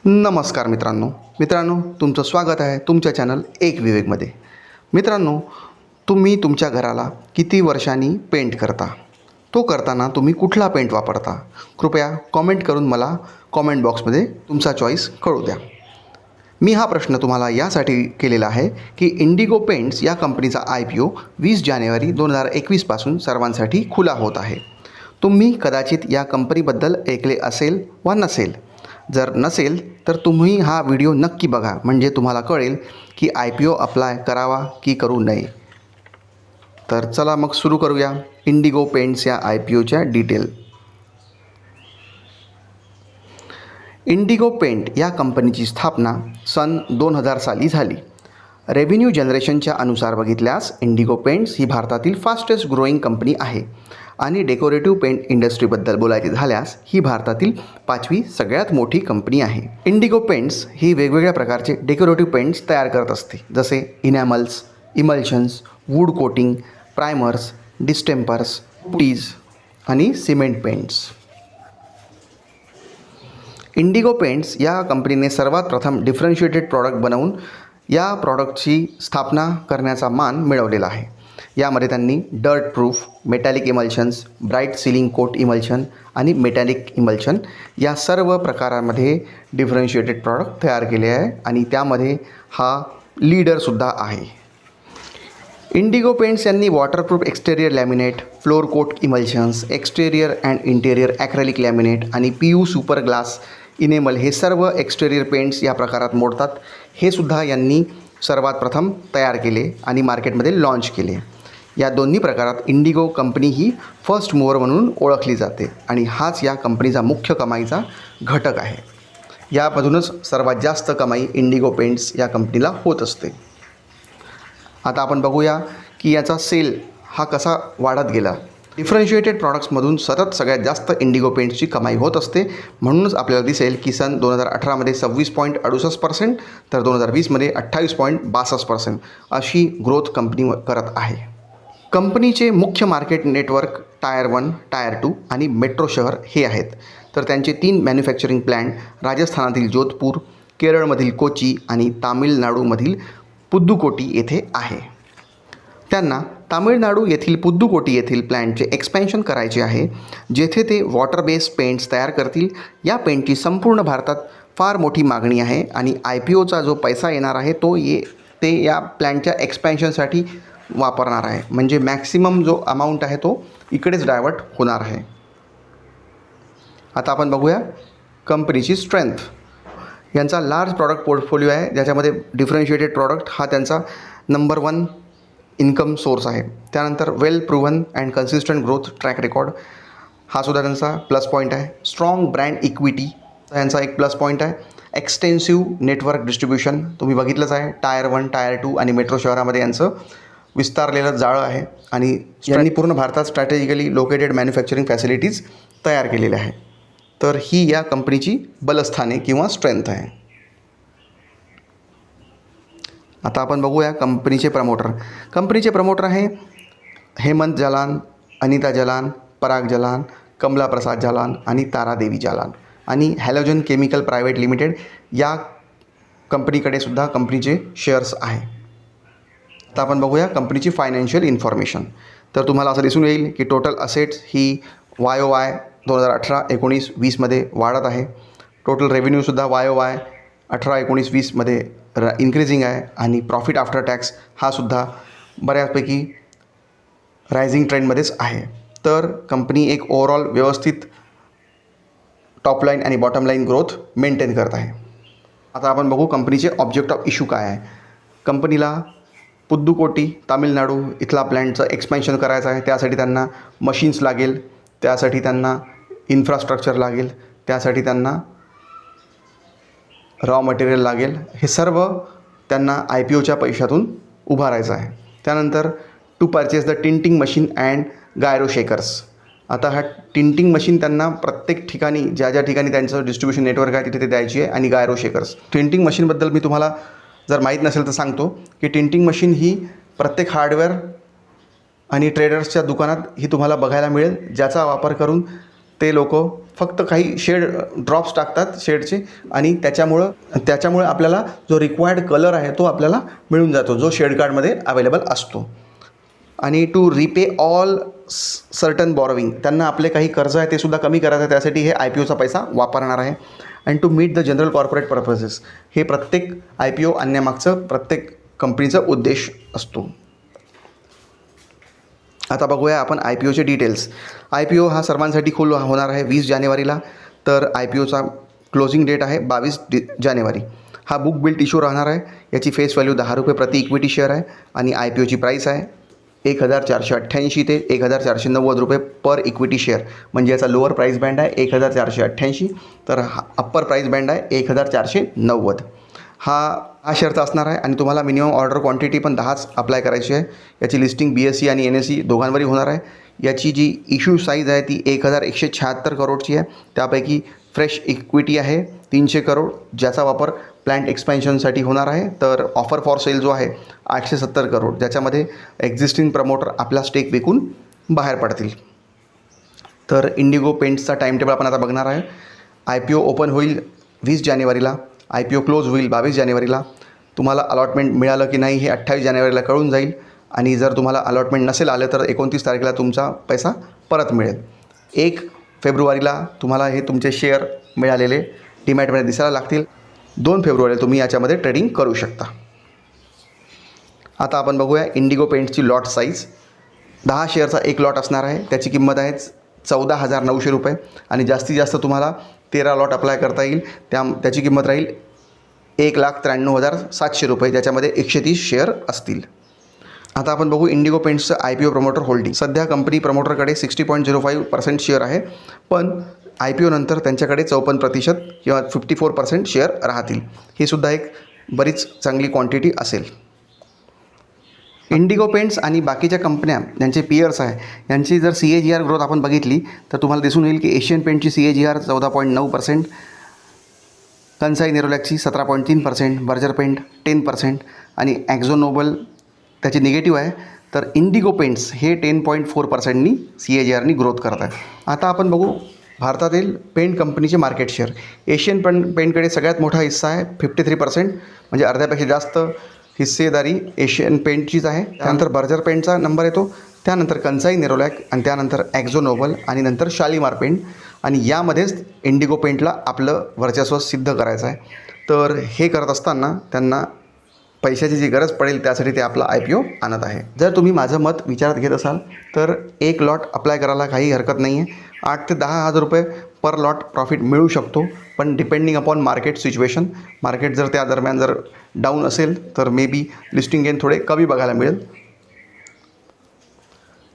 नमस्कार मित्रांनो तुमचं स्वागत आहे तुमच्या चॅनल एक विवेकमध्ये। मित्रांनो, तुम्ही तुमच्या घराला किती वर्षांनी पेंट करता? तो करताना तुम्ही कुठला पेंट वापरता? कृपया कॉमेंट करून मला कॉमेंट बॉक्समध्ये तुमचा चॉईस कळू द्या। मी हा प्रश्न तुम्हाला यासाठी केलेला आहे की इंडिगो पेंट्स या कंपनीचा IPO 20 जानेवारी 2021 पासून सर्वांसाठी खुला होत आहे। तुम्ही कदाचित या कंपनीबद्दल ऐकले असेल वा नसेल। जर नसेल तर तुम्ही हा व्हिडिओ नक्की बघा, म्हणजे तुम्हाला कळेल की IPO अप्लाय करावा की करू नये। तर चला मग सुरू करूया इंडिगो पेंट्स या IPOच्या डिटेल। इंडिगो पेंट या कंपनीची स्थापना सन 2000 साली झाली। रेव्हेन्यू जनरेशनच्या अनुसार बघितल्यास इंडिगो पेंट्स ही भारतातील फास्टेस्ट ग्रोईंग कंपनी आहे आणि डेकोरेटिव्ह पेंट इंडस्ट्रीबद्दल बोलायचे झाल्यास ही भारतातील 5वी सगळ्यात मोठी कंपनी आहे। इंडिगो पेंट्स ही वेगवेगळ्या प्रकारचे डेकोरेटिव्ह पेंट्स तयार करत असते, जसे इनॅमल्स, इमल्शन्स, वूड कोटिंग, प्रायमर्स, डिस्टेम्पर्स, पुटीज आणि सिमेंट पेंट्स। इंडिगो पेंट्स या कंपनीने सर्वात प्रथम डिफरन्शिएटेड प्रॉडक्ट बनवून या प्रॉडक्टची स्थापना करण्याचा मान मिळवलेला आहे। यामध्ये त्यांनी dirt proof, metallic emulsions, bright ceiling coat emulsion आणि मेटॅलिक इमल्शन या सर्व प्रकारांमध्ये डिफरन्शिएटेड प्रॉडक्ट तयार केले आहे आणि त्यामध्ये हा लीडरसुद्धा आहे। इंडिगो पेंट्स यांनी waterproof exterior laminate, floor coat emulsions, exterior and interior acrylic laminate आणि PU सुपर ग्लास इनेमल हे सर्व एक्सटेरियर पेंट्स या प्रकारात मोडतात। हे सुद्धा यांनी सर्वात प्रथम तयार केले आणि मार्केटमध्ये लॉन्च केले। या दोन्ही प्रकारात इंडिगो कंपनी ही फर्स्ट मूव्हर म्हणून ओळखली जाते आणि हाच या कंपनीचा मुख्य कमाईचा घटक आहे। यामधूनच सर्वात जास्त कमाई इंडिगो पेंट्स या कंपनीला होत असते। आता आपण बघूया की याचा सेल हा कसा वाढत गेला। डिफरन्शिएटेड प्रॉडक्ट्समधून सतत सगळ्यात जास्त इंडिगो पेंट्सची कमाई होत असते, म्हणूनच आपल्याला दिसेल की सन 2018मध्ये 26.68% तर 2020मध्ये 28.62% अशी ग्रोथ कंपनी करत आहे। कंपनीचे मुख्य मार्केट नेटवर्क टायर 1, टायर 2 आणि मेट्रो शहर हे आहेत, तर त्यांचे 3 मॅन्युफॅक्चरिंग प्लॅन्ट राजस्थानातील जोधपूर, केरळमधील कोची आणि तामिळनाडूमधील पुद्दुकोटी येथे आहे। त्यांना तामिळनाडू येथील पुद्दुकोटी येथील प्लॅन्टचे एक्सपॅन्शन करायचे आहे, जेथे ते वॉटर बेस्ड पेंट्स तयार करतील। या पेंटची संपूर्ण भारतात फार मोठी मागणी आहे आणि IPOचा जो पैसा येणार आहे ते या प्लॅन्टच्या एक्सपॅन्शनसाठी वापरणार आहे, म्हणजे मॅक्सिमम जो अमाऊंट आहे तो इकडेच डायवर्ट होणार आहे। आता आपण बघूया कंपनीची स्ट्रेंथ। यांचा लार्ज प्रॉडक्ट पोर्टफोलिओ आहे, ज्याच्यामध्ये डिफरन्शिएटेड प्रॉडक्ट हा त्यांचा नंबर 1 इन्कम सोर्स आहे। त्यानंतर well proven and consistent growth track record हा सुद्धा त्यांचा प्लस पॉईंट आहे। स्ट्रॉंग ब्रँड इक्विटी यांचा एक प्लस पॉईंट आहे। एक्सटेन्सिव्ह नेटवर्क डिस्ट्रीब्युशन तुम्ही बघितलंच आहे, टायर 1, टायर 2 आणि मेट्रो शहरामध्ये यांचं विस्तारलेलं जाळं आहे आणि यांनी पूर्ण भारतात स्ट्रॅटेजिकली लोकेटेड मॅन्युफॅक्चरिंग फॅसिलिटीज तयार केलेल्या आहे। तर ही या कंपनीची बलस्थाने किंवा स्ट्रेंथ आहे। आता आपण बघूया कंपनीचे प्रमोटर। कंपनीचे प्रमोटर आहे हेमंत जालान, अनिता जालान, पराग जालान, कमला प्रसाद जालान आणि तारादेवी जालान आणि हॅलोजन केमिकल प्रायव्हेट लिमिटेड या कंपनीकडे सुद्धा कंपनीचे शेअर्स आहे। आता आपण बघूया कंपनीची फायनान्शियल इन्फॉर्मेशन। तर तुम्हाला असं दिसून येईल की टोटल असेट्स ही YOY 2018-19-20मध्ये वाढत आहे। टोटल रेव्हेन्यूसुद्धा YOY 18-19-20मध्ये इन्क्रीजिंग आहे आणि प्रॉफिट आफ्टर टॅक्स हा सुद्धा बऱ्यापैकी रायझिंग ट्रेंडमध्येच आहे। तर कंपनी एक ओव्हरऑल व्यवस्थित टॉप लाईन आणि बॉटम लाईन ग्रोथ मेंटेन करत आहे। आता आपण बघू कंपनीचे ऑब्जेक्ट ऑफ इश्यू काय आहे। कंपनीला पुद्दुकोटी तामिळनाडू इथला प्लॅन्टचं एक्सपॅन्शन करायचं आहे, त्यासाठी त्यांना मशीन्स लागेल, त्यासाठी त्यांना इन्फ्रास्ट्रक्चर लागेल, त्यासाठी त्यांना रॉ मटेरियल लागेल। हे सर्व त्यांना IPOच्या पैशातून उभारायचं आहे। त्यानंतर to purchase the tinting machine and gyro shakers. आता हा टिंटिंग मशीन त्यांना प्रत्येक ठिकाणी ज्या ठिकाणी त्यांचं डिस्ट्रीब्युशन नेटवर्क आहे तिथे ते द्यायची आहे आणि गायरो शेकर्स। टिंटिंग मशीनबद्दल मी तुम्हाला जर माहीत नसेल तर सांगतो की टिंटिंग मशीन ही प्रत्येक हार्डवेअर आणि ट्रेडर्सच्या दुकानात ही तुम्हाला बघायला मिळेल, ज्याचा वापर करून ते लोक फक्त काही शेड ड्रॉप्स टाकतात शेडचे आणि त्याच्यामुळे आपल्याला जो रिक्वायर्ड कलर आहे तो आपल्याला मिळून जातो, जो शेड कार्डमध्ये अवेलेबल असतो. आणि टू रिपे ऑल सर्टन बॉरोविंग, त्यांना आपले काही कर्ज आहे ते सुद्धा कमी करायचं आहे, त्यासाठी हे IPOचा पैसा वापरणार आहे. And to meet the general corporate purposes, हे प्रत्येक IPO आणण्यामागचं प्रत्येक कंपनीचा उद्देश असतो. आता बघूया आपण IPOचे डिटेल्स. IPO हा सर्वांसाठी खुला होणार आहे 20 जानेवारीला. तर IPOचा क्लोजिंग डेट आहे 22 जानेवारी. हा बुक बिल्ट इश्यू राहणार आहे. याची फेस व्हॅल्यू ₹10 प्रति इक्विटी शेअर आहे आणि IPOची प्राईस आहे 1488 ते 1490 रुपये पर इक्विटी शेअर. म्हणजे याचा लोअर प्राईस बँड आहे 1488, तर अप्पर प्राईस बँड आहे 1490. हा शेअरचा असणार आहे आणि तुम्हाला मिनिमम ऑर्डर क्वांटिटी पण 10च अप्लाय करायची आहे. याची लिस्टिंग BSE आणि NSE दोघांवरही होणार आहे. याची जी इश्यू साईज आहे ती 1176 करोडची आहे. त्यापैकी फ्रेश इक्विटी आहे 300 करोड, ज्याचा वापर प्लांट एक्सपेन्शनसाठी होणार आहे. तर ऑफर फॉर सेल जो आहे 870 करोड, ज्याच्यामध्ये एक्झिस्टिंग प्रमोटर आपला स्टेक विकून बाहेर पडतील. तर इंडिगो पेंट्सचा टाईम टेबल आपण आता बघणार आहे. IPO ओपन होईल 20 जानेवारीला, IPO क्लोज होईल 22 जानेवारीला. तुम्हाला अलॉटमेंट मिळालं की नाही हे 28 जानेवारीला कळून जाईल आणि जर तुम्हाला अलॉटमेंट नसेल आलं तर 29 तारखेला तुमचा पैसा परत मिळेल. 1 फेब्रुवारीला तुम्हाला हे तुमचे शेअर मिळालेले डीमॅटमध्ये दिसायला लागतील. 2 फेब्रुवारीला तुम्ही याच्यामध्ये ट्रेडिंग करू शकता. आता आपण बघूया इंडिगो पेंट्सची लॉट साईज. 10 शेअरचा एक लॉट असणार आहे. त्याची किंमत आहे 14,900 रुपये आणि जास्तीत जास्त तुम्हाला 13 लॉट अप्लाय करता येईल. त्याची किंमत राहील 1,93,700 रुपये, ज्याच्यामध्ये 130 शेअर असतील. आता आपण बघू इंडिगो पेंट्सचं IPO प्रमोटर होल्डिंग. सध्या कंपनी प्रमोटरकडे 60.05% शेअर आहे, पण IPO नंतर त्यांच्याकडे 54% किंवा 54% शेअर राहतील. ही सुद्धा एक बरीच चांगली क्वांटिटी असेल. इंडिगो पेंट्स आणि बाकीच्या कंपन्या ज्यांचे पियर्स आहे यांची जर CAGR ग्रोथ आपण बघितली तर तुम्हाला दिसून येईल की एशियन पेंटची CAGR 14.9%, कंसाई नेरोलॅकची 17.3%, बर्जर पेंट 10% आणि ॲक्झो नोबल त्याची निगेटिव्ह आहे. तर इंडिगो पेंट्स हे 10.4%नी CAGRनी ग्रोथ करत आहे. आता आपण बघू भारतातील पेंट कंपनीचे मार्केट शेअर. एशियन पेंटकडे सगळ्यात मोठा हिस्सा आहे 53%, म्हणजे अर्ध्यापेक्षा जास्त हिस्सेदारी एशियन पेंटचीच आहे. त्यानंतर बर्जर पेंटचा नंबर येतो, त्यानंतर कंसाई नेरोलॅक आणि त्यानंतर ॲक्झो नोबल आणि नंतर शालीमार पेंट. आणि यामध्येच इंडिगो पेंटला आपलं वर्चस्व सिद्ध करायचं आहे. तर हे करत असताना त्यांना पैशाची जी गरज पडेल त्यासाठी ते आपला IPO आणत आहे. जर तुम्ही माझं मत विचारात घेत असाल तर एक लॉट अप्लाय करायला काही हरकत नाही आहे. 8 ते 10 हजार रुपये पर लॉट प्रॉफिट मिळू शकतो, पण depending upon market situation. Market जर त्या दरम्यान जर डाऊन असेल तर मे बी लिस्टिंग गेन थोडे कमी बघायला मिळेल.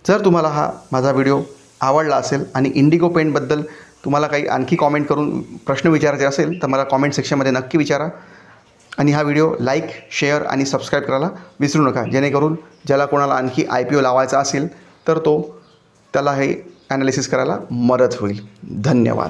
जर तुम्हाला हा माझा व्हिडिओ आवडला असेल आणि इंडिगो पेंटबद्दल तुम्हाला काही आणखी कॉमेंट करून प्रश्न विचारायचे असेल तर मला कॉमेंट सेक्शनमध्ये नक्की विचारा. आणि हा व्हिडिओ लाईक, शेअर आणि सबस्क्राईब करायला विसरू नका, जेणेकरून ज्याला कोणाला आणखी IPO लावायचा असेल तर त्याला हे ॲनालिसिस करायला मदत होईल. धन्यवाद.